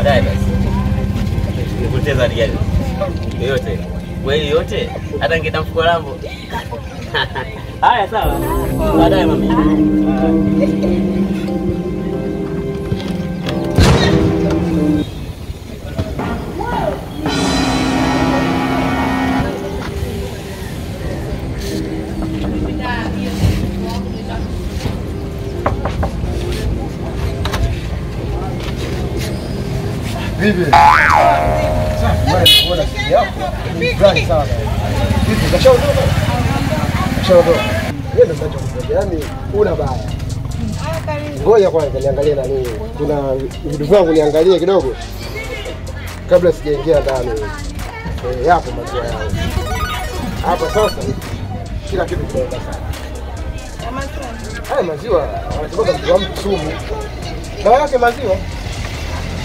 baadaye basi. Nipoteza gani? Yote. Wewe yote hata ningeta mfuko langu. Haya sawa. Baadaye mami. Vipi? Sasa mbona siku yako? Brand sana. Vipi kashaondoka? Kashaondoka. Wewe ndio unachokuja. Yaani una baya. Ngoja kwanza niangalie nani. Kuna vitu vyangu niangalie kidogo. Kabla sijaingia ndani. Yapo maziwa yangu. Hapa sasa kila kitu kinaenda sana. Haya maziwa wanatoka kwa mtu sumu. Dawa yake maziwa.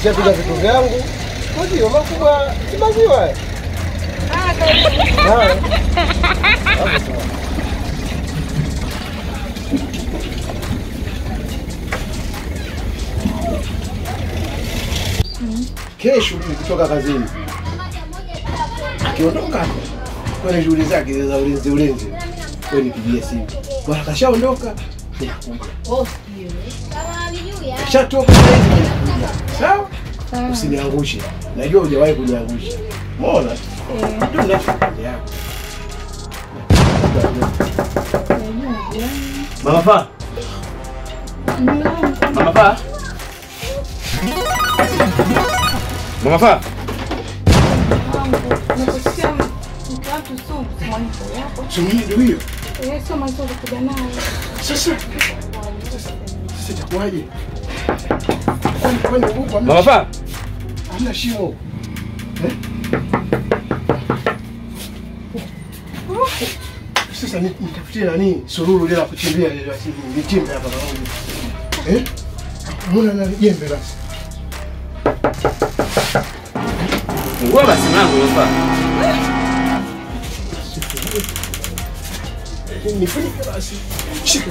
Siapiga vitu vyangu. Maziwa makubwa, si maziwa. Kesho nikitoka kazini. Akiondoka kwenye shughuli zake za ulinzi. Wewe nipigie simu. Bwana kashaondoka. Kashatoka hivi. Sawa? Usiniangushe. Najua hujawahi kuniangusha. Umeona? Ndio nafanya yako. Mama Fa. Mama Fa. Mama Fa. Ndio hiyo. Sio mazuri kuja nayo. Sasa itakuwaje? Kwani huko Mama Fa. Hamna shimo. Sasa nitafutie nani? Sururu ile la kuchimbia ile nichimbe hapa naona. Mbona na jembe basi? Ngoma basi mlango Mama Fa. Nifunike basi. Shika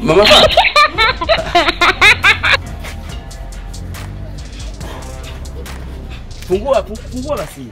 Mama Fa. Fungua basi.